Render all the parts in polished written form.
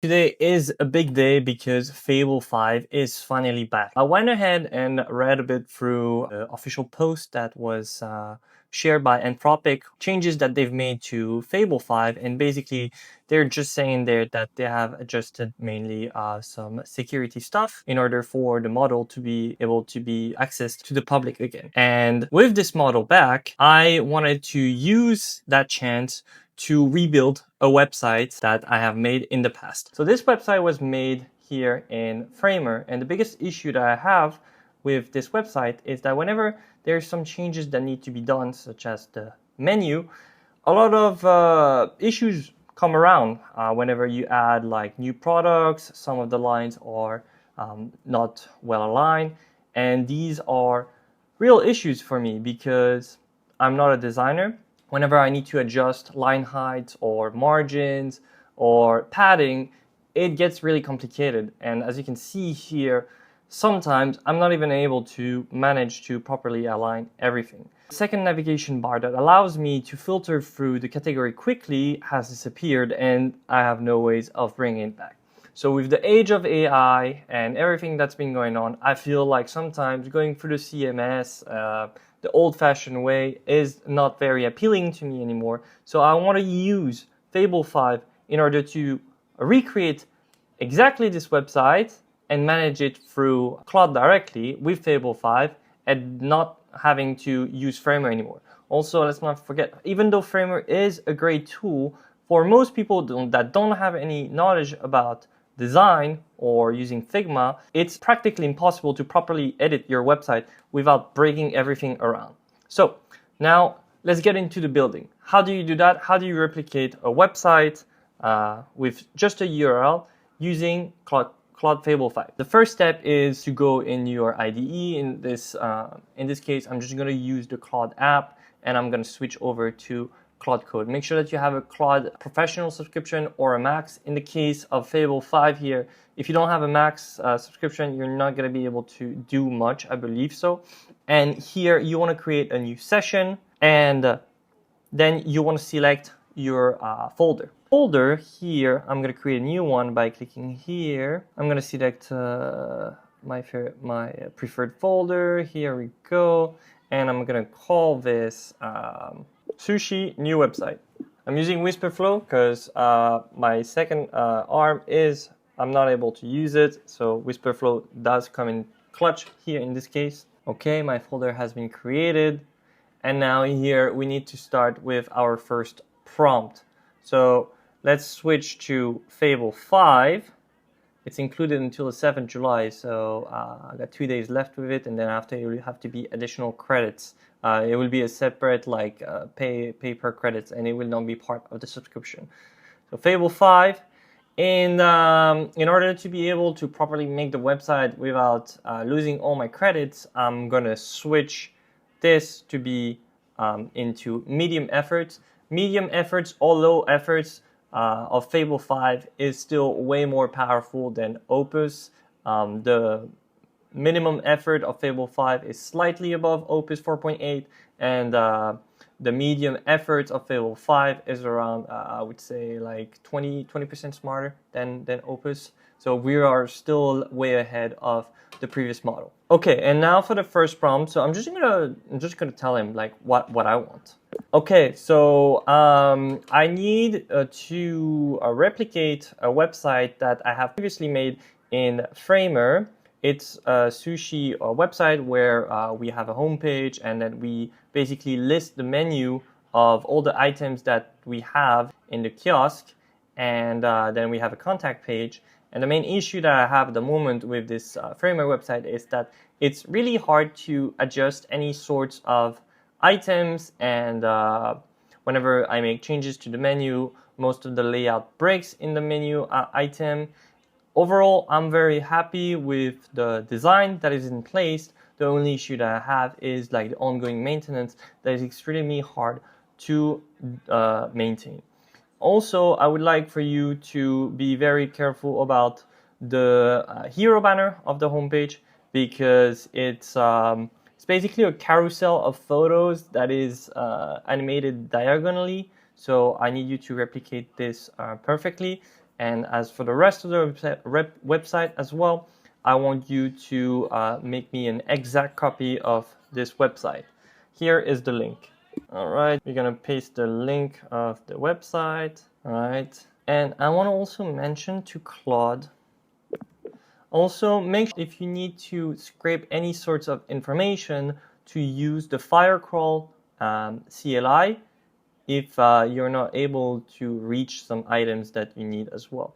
Today is a big day because Fable 5 is finally back. I went ahead and read a bit through the official post that was shared by Anthropic, changes that they've made to Fable 5, and basically they're just saying there that they have adjusted mainly some security stuff in order for the model to be able to be accessed to the public again. And with this model back, I wanted to use that chance to rebuild a website that I have made in the past. So this website was made here in Framer, and the biggest issue that I have with this website is that whenever there's some changes that need to be done, such as the menu, a lot of issues come around whenever you add like new products. Some of the lines are not well aligned, and these are real issues for me because I'm not a designer. Whenever I need to adjust line heights or margins or padding, it gets really complicated. And as you can see here, sometimes I'm not even able to manage to properly align everything. The second navigation bar that allows me to filter through the category quickly has disappeared, and I have no ways of bringing it back. So with the age of AI and everything that's been going on, I feel like sometimes going through the CMS, the old-fashioned way is not very appealing to me anymore. So I want to use Fable 5 in order to recreate exactly this website and manage it through Claude directly with Fable 5 and not having to use Framer anymore. Also, let's not forget, even though Framer is a great tool, for most people that don't have any knowledge about design or using Figma, it's practically impossible to properly edit your website without breaking everything around. So now let's get into the building. How do you do that? How do you replicate a website with just a URL using Claude Fable 5? The first step is to go in your IDE. In this case, I'm just going to use the Claude app, and I'm going to switch over to Claude Code. Make sure that you have a Claude Professional subscription or a Max. In the case of Fable 5 here, if you don't have a Max subscription, you're not going to be able to do much, I believe so. And here you want to create a new session, and then you want to select your folder. Folder here, I'm going to create a new one by clicking here. I'm going to select my preferred folder. Here we go. And I'm going to call this Sushi new website. I'm using Whisperflow because my second arm is I'm not able to use it, so Whisperflow does come in clutch here in this case. Okay, my folder has been created, and now here we need to start with our first prompt. So let's switch to Fable 5. It's included until the 7th July, so I got 2 days left with it, and then after it will have to be additional credits. It will be a separate pay per credits, and it will not be part of the subscription. So Fable 5, in order to be able to properly make the website without losing all my credits, I'm gonna switch this to be into medium efforts. Medium efforts or low efforts of Fable 5 is still way more powerful than Opus. The minimum effort of Fable 5 is slightly above Opus 4.8, and the medium effort of Fable 5 is around, I would say, like 20% smarter than Opus. So we are still way ahead of the previous model. Okay, and now for the first prompt. So I'm just gonna tell him like what I want. Okay, so I need to replicate a website that I have previously made in Framer. It's a sushi website where we have a homepage, and then we basically list the menu of all the items that we have in the kiosk, and then we have a contact page. And the main issue that I have at the moment with this Framer website is that it's really hard to adjust any sorts of items, and whenever I make changes to the menu, most of the layout breaks in the menu item. Overall, I'm very happy with the design that is in place. The only issue that I have is like the ongoing maintenance that is extremely hard to maintain. Also, I would like for you to be very careful about the hero banner of the homepage, because it's basically a carousel of photos that is animated diagonally. So I need you to replicate this perfectly. And as for the rest of the website as well, I want you to make me an exact copy of this website. Here is the link. All right, we're gonna paste the link of the website. All right, and I want to also mention to Claude, also make sure if you need to scrape any sorts of information to use the Firecrawl CLI if you're not able to reach some items that you need as well.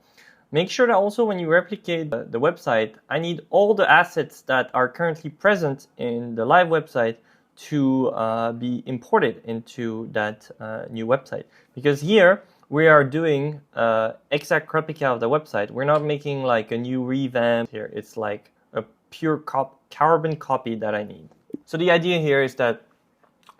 Make sure that also when you replicate the website, I need all the assets that are currently present in the live website to be imported into that new website. Because here we are doing exact replica of the website. We're not making like a new revamp here. It's like a pure carbon copy that I need. So the idea here is that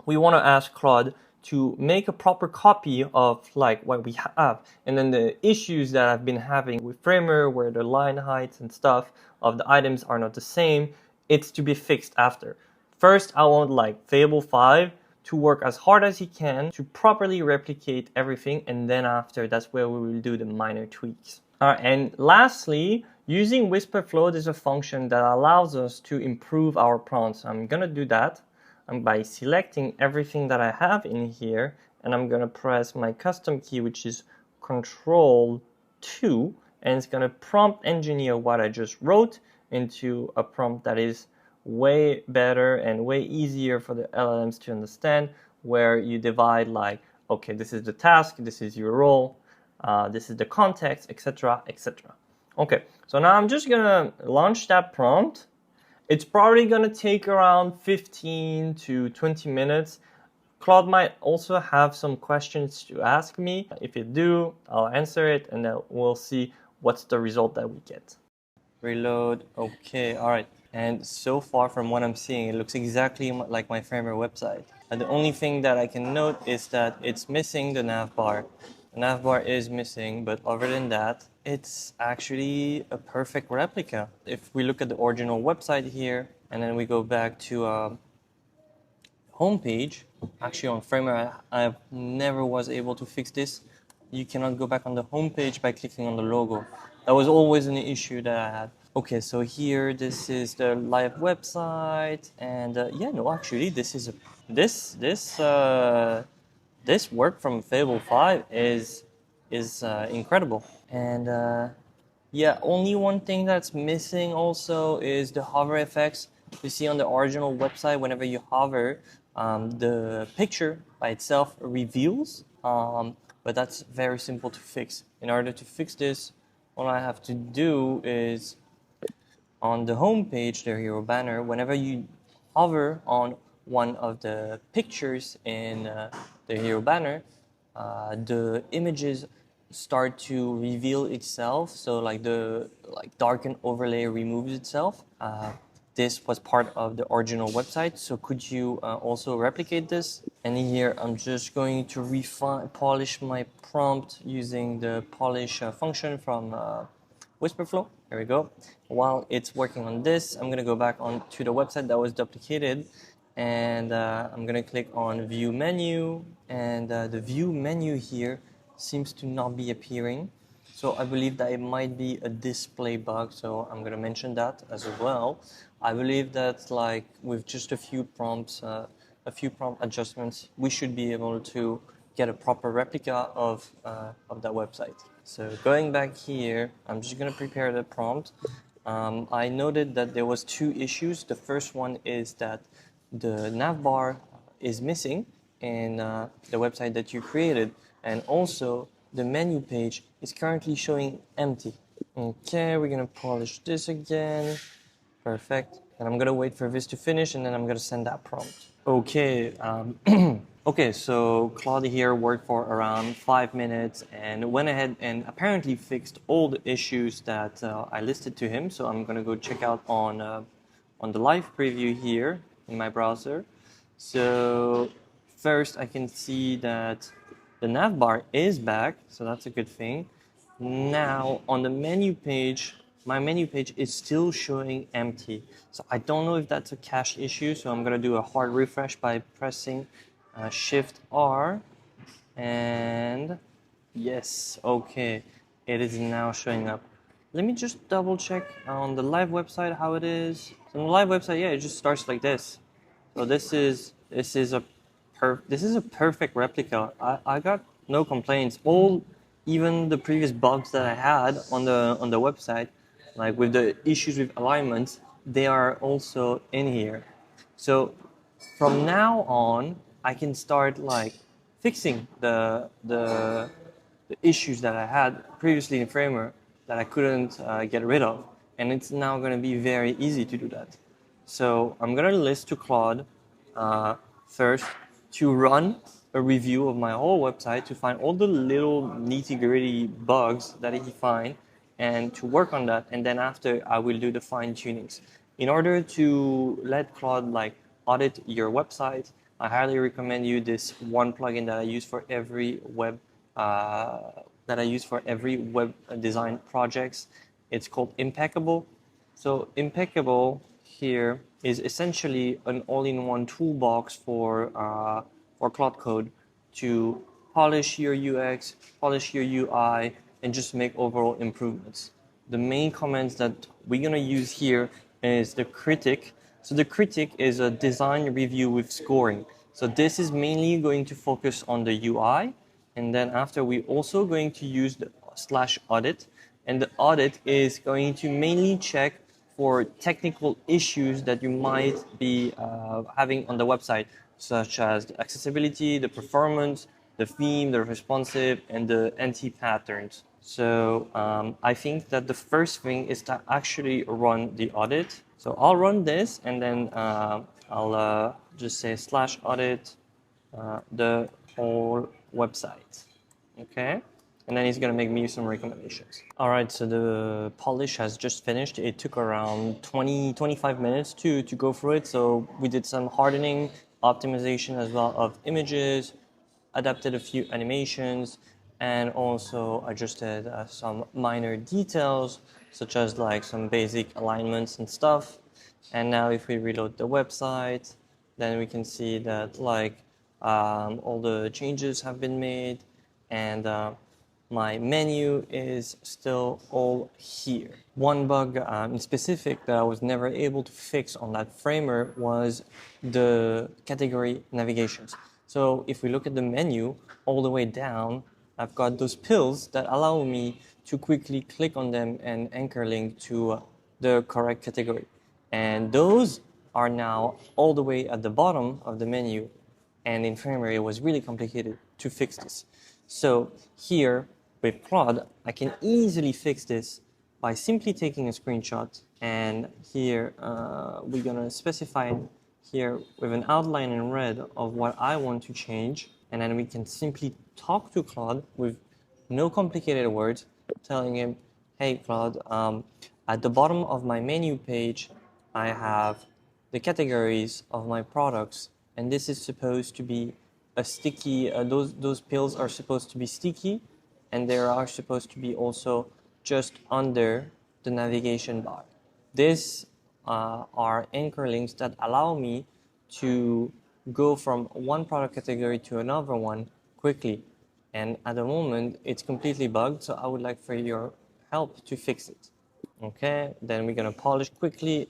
we want to ask Claude to make a proper copy of like what we have, and then the issues that I've been having with Framer, where the line heights and stuff of the items are not the same, it's to be fixed after. First, I want like Fable 5 to work as hard as he can to properly replicate everything, and then after, that's where we will do the minor tweaks. All right, and lastly, using Whisperflow, there's a function that allows us to improve our prompts. I'm gonna do that by selecting everything that I have in here, and I'm gonna press my custom key, which is Control 2, and it's gonna prompt engineer what I just wrote into a prompt that is way better and way easier for the LLMs to understand, where you divide like, okay, this is the task, this is your role, this is the context, etc., etc. Okay, so now I'm just gonna launch that prompt. It's probably gonna take around 15 to 20 minutes. Claude might also have some questions to ask me. If you do, I'll answer it, and then we'll see what's the result that we get. Reload, okay, all right. And so far from what I'm seeing, it looks exactly like my Framer website. And the only thing that I can note is that it's missing the nav bar. The nav bar is missing, but other than that, it's actually a perfect replica. If we look at the original website here, and then we go back to homepage, actually on Framer, I never was able to fix this. You cannot go back on the homepage by clicking on the logo. That was always an issue that I had. Okay, so here, this is the live website, and yeah, no, actually, this is this work from Fable 5 is incredible. And yeah, only one thing that's missing also is the hover effects. You see on the original website, whenever you hover, the picture by itself reveals, but that's very simple to fix. In order to fix this, all I have to do is on the home page, the hero banner, whenever you hover on one of the pictures in the hero banner, the images start to reveal itself. So like the darken overlay removes itself. This was part of the original website. So could you also replicate this? And here I'm just going to polish my prompt using the polish function from Whisperflow. Here we go. While it's working on this, I'm gonna go back onto the website that was duplicated, and I'm gonna click on View Menu, and the View menu here seems to not be appearing. So I believe that it might be a display bug, so I'm gonna mention that as well. I believe that like with just a few prompt adjustments, we should be able to get a proper replica of that website. So going back here, I'm just gonna prepare the prompt. I noted that there was two issues. The first one is that the nav bar is missing in the website that you created, and also the menu page is currently showing empty. Okay, we're gonna polish this again. Perfect. And I'm gonna wait for this to finish, and then I'm gonna send that prompt. Okay, okay, so Claude here worked for around 5 minutes and went ahead and apparently fixed all the issues that I listed to him. So I'm gonna go check out on the live preview here in my browser. So first I can see that the nav bar is back, so that's a good thing. Now on the menu page, my menu page is still showing empty. So I don't know if that's a cache issue, so I'm gonna do a hard refresh by pressing Shift R, and yes, okay. it is now showing up. Let me just double check on the live website how it is. So on the live website, yeah, it just starts like this. So this is a perfect replica. I got no complaints. Even the previous bugs that I had on the website, like with the issues with alignments, they are also in here. So from now on, I can start like fixing the issues that I had previously in Framer that I couldn't get rid of, and it's now going to be very easy to do that. So I'm going to list to Claude first to run a review of my whole website to find all the little nitty-gritty bugs that he find and to work on that, and then after I will do the fine tunings. In order to let Claude like audit your website, I highly recommend you this one plugin that I use for every web design projects. It's called Impeccable. So Impeccable here is essentially an all-in-one toolbox for Claude Code to polish your UX, polish your UI, and just make overall improvements. The main comments that we're gonna use here is the critic. So the critic is a design review with scoring. So this is mainly going to focus on the UI, and then after we're also going to use the /audit, and the audit is going to mainly check for technical issues that you might be having on the website, such as the accessibility, the performance, the theme, the responsive, and the anti-patterns. So I think that the first thing is to actually run the audit. So I'll run this, and then I'll just say /audit the whole website. Okay, and then he's gonna make me some recommendations. All right, so the polish has just finished. It took around 25 minutes to go through it. So we did some hardening, optimization as well of images, adapted a few animations, and also adjusted some minor details, such as like some basic alignments and stuff. And now if we reload the website, then we can see that like all the changes have been made, and my menu is still all here. One bug in specific that I was never able to fix on that framer was the category navigations. So if we look at the menu all the way down, I've got those pills that allow me to quickly click on them and anchor link to the correct category. And those are now all the way at the bottom of the menu. And in Framer, it was really complicated to fix this. So here with Claude, I can easily fix this by simply taking a screenshot. And here we're gonna specify here with an outline in red of what I want to change. And then we can simply talk to Claude with no complicated words, telling him, hey Claude, at the bottom of my menu page, I have the categories of my products, and this is supposed to be a sticky, those pills are supposed to be sticky, and they are supposed to be also just under the navigation bar. These are anchor links that allow me to go from one product category to another one quickly. And at the moment, it's completely bugged, so I would like for your help to fix it. Okay, then we're gonna polish quickly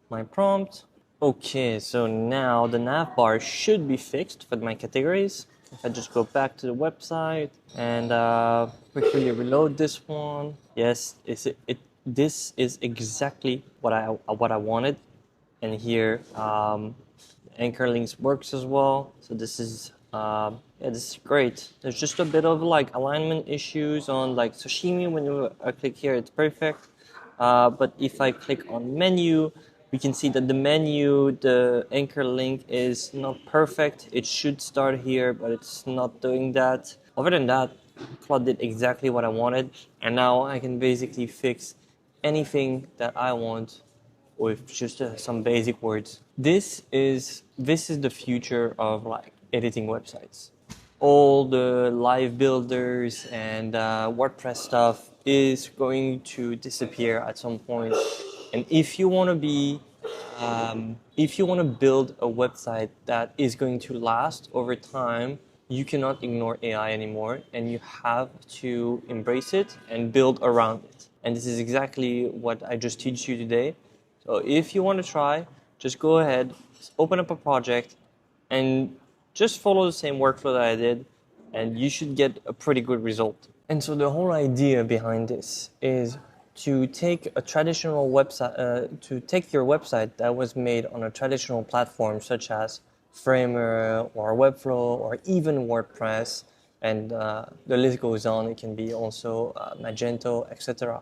my prompt. Okay, so now the nav bar should be fixed for my categories. If I just go back to the website and quickly reload this one. Yes, this is exactly what I wanted. And here, anchor links works as well. So this is yeah, this is great. There's just a bit of like alignment issues on like sashimi. When you click here, it's perfect. But if I click on menu, we can see that the menu, the anchor link is not perfect. It should start here, but it's not doing that. Other than that, Claude did exactly what I wanted, and now I can basically fix anything that I want with just some basic words. This is the future of like editing websites. All the live builders and WordPress stuff is going to disappear at some point. And if you want to build a website that is going to last over time, you cannot ignore AI anymore, and you have to embrace it and build around it. And this is exactly what I just teach you today. So if you want to try, just go ahead, open up a project, and just follow the same workflow that I did, and you should get a pretty good result. And so the whole idea behind this is to take a traditional website, to take your website that was made on a traditional platform such as Framer or Webflow or even WordPress, and the list goes on. It can be also Magento, etc.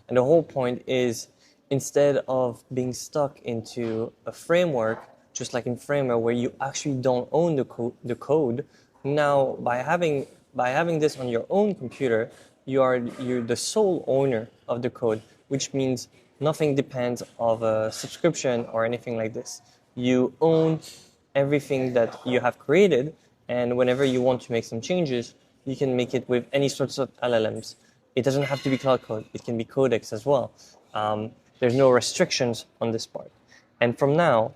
And the whole point is, instead of being stuck into a framework, just like in Framer, where you actually don't own the code, now by having this on your own computer, you're the sole owner of the code, which means nothing depends of a subscription or anything like this. You own everything that you have created, and whenever you want to make some changes, you can make it with any sorts of LLMs. It doesn't have to be Cloud Code. It can be Codex as well. There's no restrictions on this part. And from now,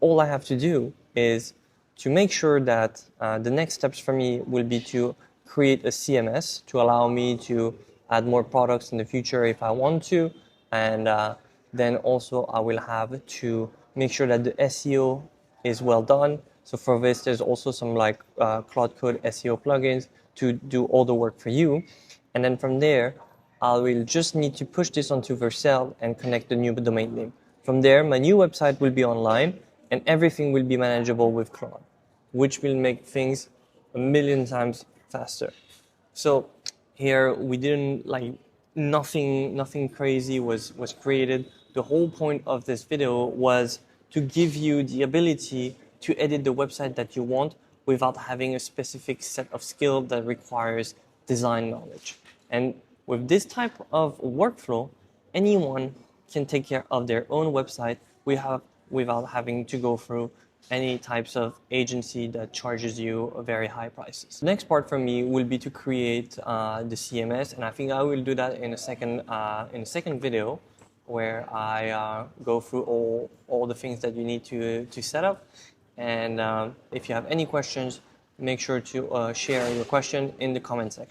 all I have to do is to make sure that the next steps for me will be to create a CMS to allow me to add more products in the future if I want to. And then also I will have to make sure that the SEO is well done. So for this, there's also some like Cloud Code SEO plugins to do all the work for you. And then from there, I will just need to push this onto Vercel and connect the new domain name. From there, my new website will be online and everything will be manageable with Claude, which will make things a million times faster. So here we didn't nothing crazy was created. The whole point of this video was to give you the ability to edit the website that you want without having a specific set of skills that requires design knowledge. And with this type of workflow, anyone can take care of their own website without having to go through any types of agency that charges you very high prices. The next part for me will be to create the CMS, and I think I will do that in a second video, where I go through all the things that you need to set up. And if you have any questions, make sure to share your question in the comment section.